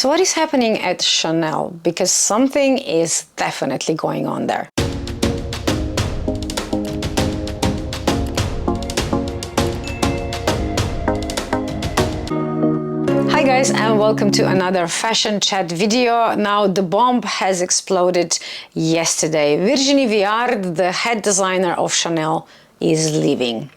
So what is happening at Chanel? Because something is definitely going on there. Hi guys, and welcome to another fashion chat video. Now the bomb has exploded yesterday. Virginie Viard, the head designer of Chanel, is leaving.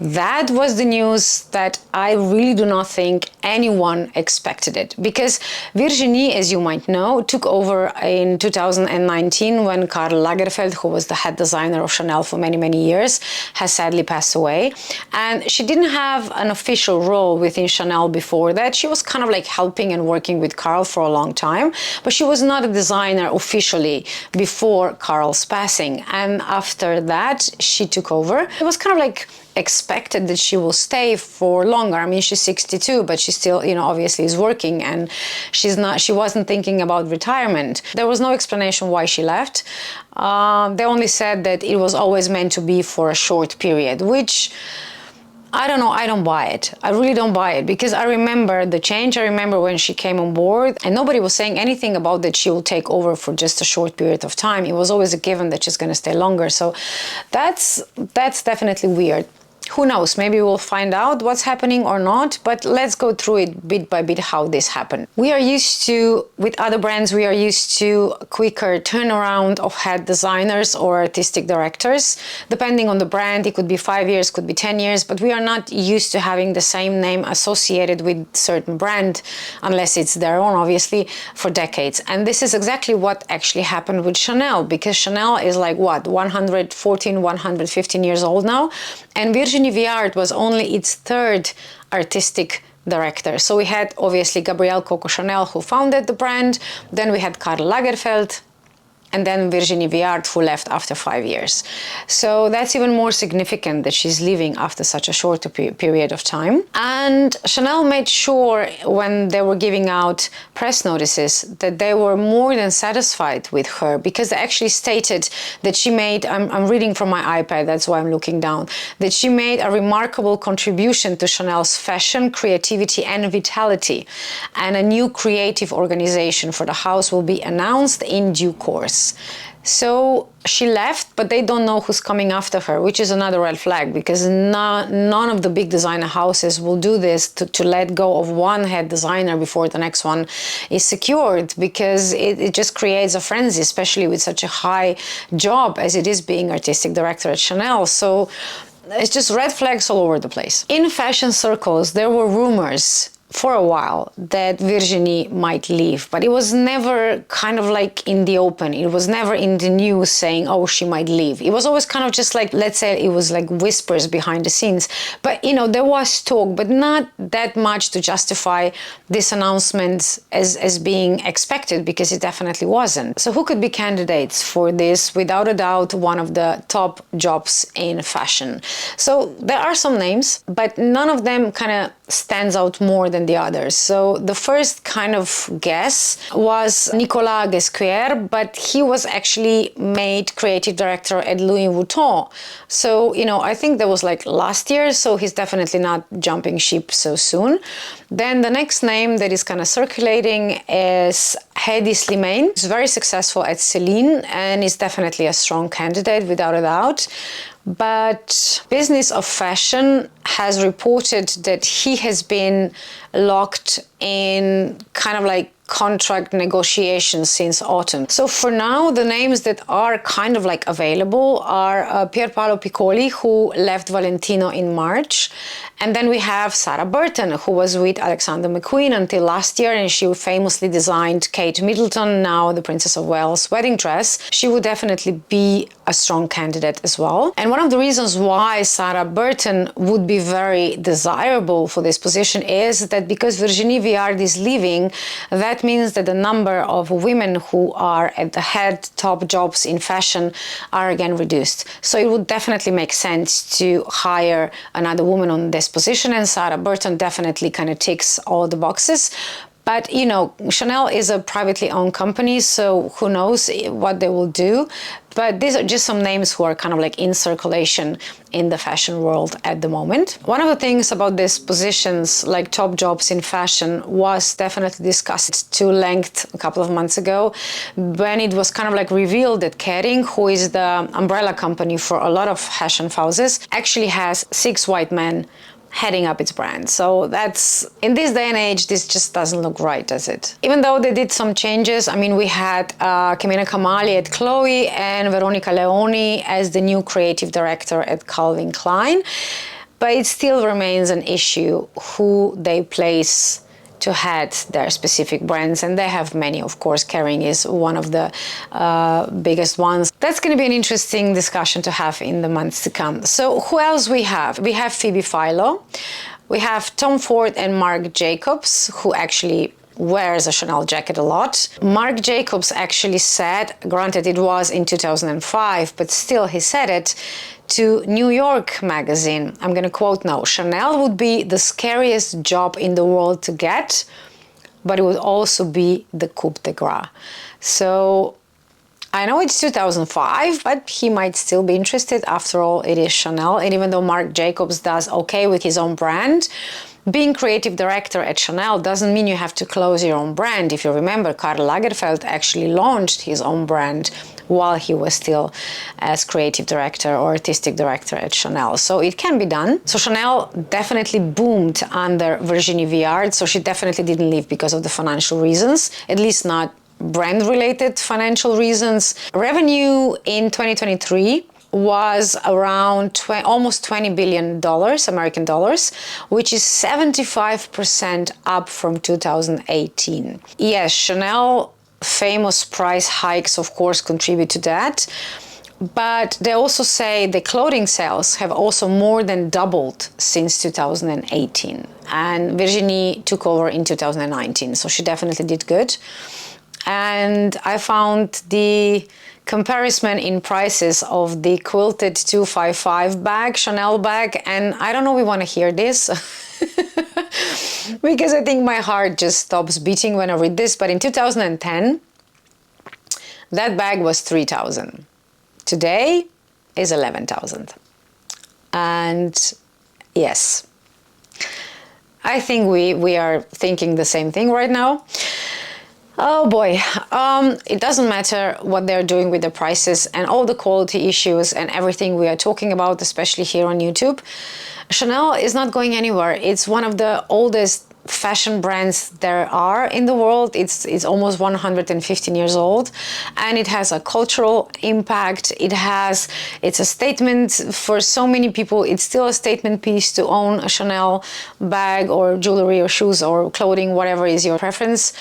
That was the news that I really do not think anyone expected it, because Virginie, as you might know, took over in 2019 when Karl Lagerfeld, who was the head designer of Chanel for many years, has sadly passed away. And she didn't have an official role within Chanel before that. She was kind of like helping and working with Karl for a long time, but she was not a designer officially before Karl's passing. And after that, she took over. It was kind of like expected that she will stay for longer. I mean, she's 62, but she still, obviously is working, and she wasn't thinking about retirement. There was no explanation why she left. They only said that it was always meant to be for a short period, which I don't know, I don't buy it. I really don't buy it, because I remember the change. I remember when she came on board and nobody was saying anything about that she will take over for just a short period of time. It was always a given that she's going to stay longer. So that's definitely weird. Who knows, maybe we'll find out what's happening or not, but let's go through it bit by bit how this happened. We are used to, with other brands, we are used to quicker turnaround of head designers or artistic directors. Depending on the brand, it could be 5 years, could be 10 years, but we are not used to having the same name associated with certain brand, unless it's their own, obviously, for decades. And this is exactly what actually happened with Chanel, because Chanel is like, what, 114, 115 years old now, and Virginie Viard was only its third artistic director. So we had obviously Gabrielle Coco Chanel, who founded the brand, then we had Karl Lagerfeld, and then Virginie Viard, who left after 5 years. So that's even more significant that she's leaving after such a short period of time. And Chanel made sure when they were giving out press notices that they were more than satisfied with her, because they actually stated that she made, I'm reading from my iPad, that's why I'm looking down, that she made a remarkable contribution to Chanel's fashion, creativity and vitality. And a new creative organization for the house will be announced in due course. So she left, but they don't know who's coming after her, which is another red flag, because none of the big designer houses will do this to let go of one head designer before the next one is secured, because it just creates a frenzy, especially with such a high job as it is being artistic director at Chanel. So it's just red flags all over the place. In fashion circles, there were rumors for a while that Virginie might leave, but it was never kind of like in the open. It was never in the news saying, oh, she might leave. It was always kind of just like, let's say it was like whispers behind the scenes. But, there was talk, but not that much to justify this announcement as being expected, because it definitely wasn't. So who could be candidates for this? Without a doubt, one of the top jobs in fashion. So there are some names, but none of them kind of stands out more than the others. So the first kind of guess was Nicolas Ghesquière, but he was actually made creative director at Louis Vuitton. So, I think that was like last year, so he's definitely not jumping ship so soon. Then the next name that is kind of circulating is Hedi Slimane. He's very successful at Celine and is definitely a strong candidate without a doubt. But Business of Fashion has reported that he has been locked in kind of like contract negotiations since autumn. So for now, the names that are kind of like available are Pierpaolo Piccoli, who left Valentino in March. And then we have Sarah Burton, who was with Alexander McQueen until last year, and she famously designed Kate Middleton, now the Princess of Wales, wedding dress. She would definitely be a strong candidate as well. And one of the reasons why Sarah Burton would be very desirable for this position is that because Virginie Viard is leaving, that means that the number of women who are at the head top jobs in fashion are again reduced. So it would definitely make sense to hire another woman on this position, and Sarah Burton definitely kind of ticks all the boxes. But, Chanel is a privately owned company, so who knows what they will do. But these are just some names who are kind of like in circulation in the fashion world at the moment. One of the things about these positions, like top jobs in fashion, was definitely discussed to length a couple of months ago when it was kind of like revealed that Kering, who is the umbrella company for a lot of fashion houses, actually has 6 white men heading up its brand. So that's, in this day and age, this just doesn't look right, does it? Even though they did some changes, I mean, we had Camina Kamali at Chloe and Veronica Leoni as the new creative director at Calvin Klein, but it still remains an issue who they place to head their specific brands, and they have many, of course. Kering is one of the biggest ones. That's going to be an interesting discussion to have in the months to come. So who else we have? We have Phoebe Philo, we have Tom Ford and Marc Jacobs, who actually wears a Chanel jacket a lot. Marc Jacobs actually said, granted it was in 2005, but still he said it to New York magazine. I'm going to quote now: Chanel would be the scariest job in the world to get, but it would also be the coup de grace. So I know it's 2005, but he might still be interested. After all, it is Chanel. And even though Marc Jacobs does okay with his own brand, being creative director at Chanel doesn't mean you have to close your own brand. If you remember, Karl Lagerfeld actually launched his own brand while he was still as creative director or artistic director at Chanel. So it can be done. So Chanel definitely boomed under Virginie Viard. So she definitely didn't leave because of the financial reasons, at least not brand-related financial reasons. Revenue in 2023 was around almost $20 billion American dollars, which is 75% up from 2018. Yes, Chanel famous price hikes, of course, contribute to that. But they also say the clothing sales have also more than doubled since 2018. And Virginie took over in 2019, so she definitely did good. And I found the comparison in prices of the quilted 255 bag, Chanel bag, and I don't know we want to hear this because I think my heart just stops beating when I read this, but in 2010, that bag was 3,000. Today is 11,000. And yes, I think we are thinking the same thing right now. Oh boy, it doesn't matter what they're doing with the prices and all the quality issues and everything we are talking about, especially here on YouTube. Chanel is not going anywhere. It's one of the oldest fashion brands there are in the world. It's almost 115 years old, and it has a cultural impact. It's a statement for so many people. It's still a statement piece to own a Chanel bag or jewelry or shoes or clothing, whatever is your preference.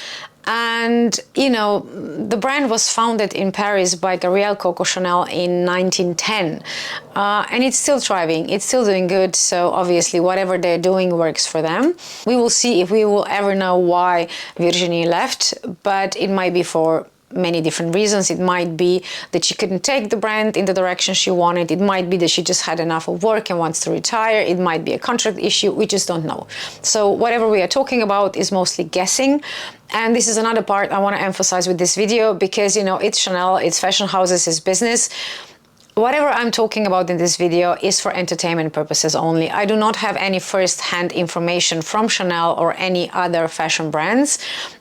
And, you know, the brand was founded in Paris by Gabrielle Coco Chanel in 1910. And it's still thriving. It's still doing good. So obviously, whatever they're doing works for them. We will see if we will ever know why Virginie left, but it might be for many different reasons. It might be that she couldn't take the brand in the direction she wanted. It might be that she just had enough of work and wants to retire. It might be a contract issue. We just don't know. So whatever we are talking about is mostly guessing. And this is another part I want to emphasize with this video because, you know, it's Chanel, it's fashion houses, it's business. Whatever I'm talking about in this video is for entertainment purposes only. I do not have any first-hand information from Chanel or any other fashion brands.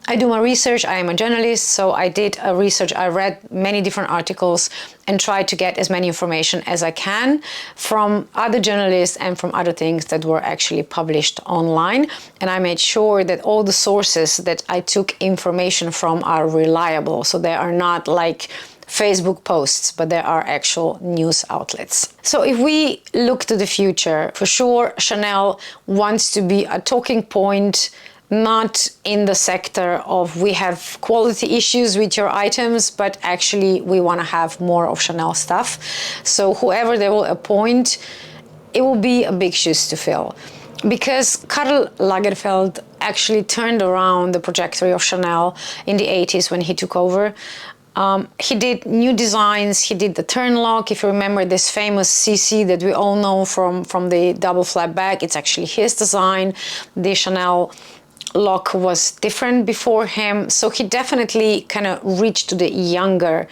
I do my research. I am a journalist, so I did a research. I read many different articles and tried to get as many information as I can from other journalists and from other things that were actually published online. And I made sure that all the sources that I took information from are reliable. So they are not like Facebook posts, but there are actual news outlets. So if we look to the future, for sure, Chanel wants to be a talking point, not in the sector of we have quality issues with your items, but actually we want to have more of Chanel stuff. So whoever they will appoint, it will be a big shoes to fill. Because Karl Lagerfeld actually turned around the trajectory of Chanel in the 80s when he took over. He did new designs. He did the turn lock. If you remember this famous CC that we all know from the double flap bag, it's actually his design. The Chanel lock was different before him. So he definitely kind of reached to the younger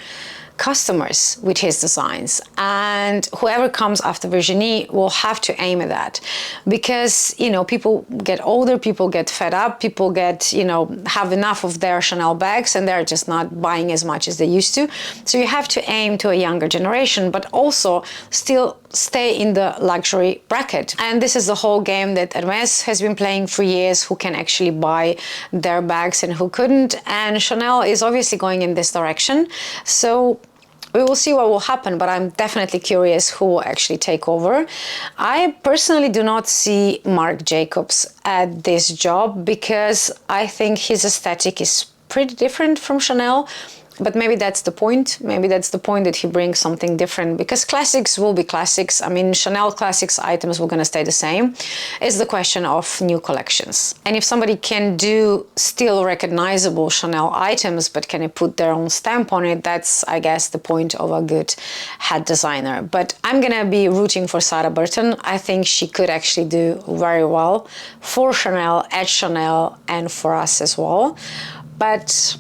customers with his designs, and whoever comes after Virginie will have to aim at that, because people get older, people get fed up, people get have enough of their Chanel bags and they're just not buying as much as they used to. So you have to aim to a younger generation, but also still stay in the luxury bracket. And this is the whole game that Hermes has been playing for years, who can actually buy their bags and who couldn't, and Chanel is obviously going in this direction. So we will see what will happen, but I'm definitely curious who will actually take over. I personally do not see Marc Jacobs at this job because I think his aesthetic is pretty different from Chanel. But maybe that's the point. Maybe that's the point, that he brings something different, because classics will be classics. I mean, Chanel classics items were going to stay the same. It's the question of new collections. And if somebody can do still recognizable Chanel items, but can put their own stamp on it, that's, I guess, the point of a good head designer. But I'm going to be rooting for Sarah Burton. I think she could actually do very well for Chanel, at Chanel, and for us as well. But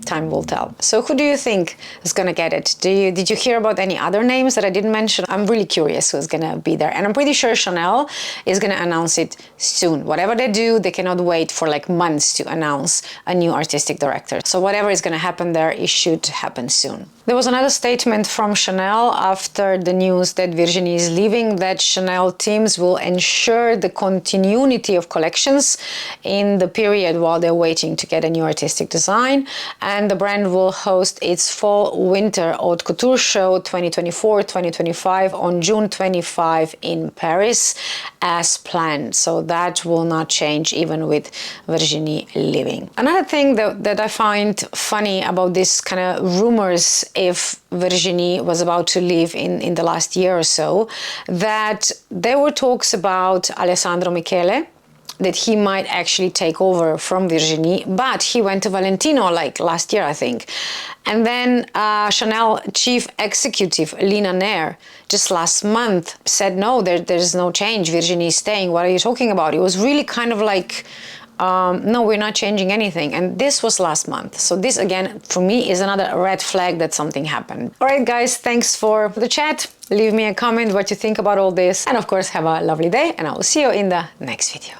time will tell. So who do you think is going to get it? Did you hear about any other names that I didn't mention? I'm really curious who's going to be there. And I'm pretty sure Chanel is going to announce it soon. Whatever they do, they cannot wait for like months to announce a new artistic director. So whatever is going to happen there, it should happen soon. There was another statement from Chanel after the news that Virginie is leaving, that Chanel teams will ensure the continuity of collections in the period while they're waiting to get a new artistic design. And the brand will host its fall-winter haute couture show 2024-2025 on June 25 in Paris as planned. So that will not change even with Virginie leaving. Another thing that I find funny about this kind of rumors, if Virginie was about to leave in the last year or so, that there were talks about Alessandro Michele, that he might actually take over from Virginie, but he went to Valentino like last year, I think. And then Chanel chief executive Lina Nair just last month said, no, there's no change, Virginie is staying. What are you talking about? It was really kind of like, no, we're not changing anything. And this was last month. So this, again, for me, is another red flag that something happened. All right, guys, thanks for the chat. Leave me a comment what you think about all this. And of course, have a lovely day, and I will see you in the next video.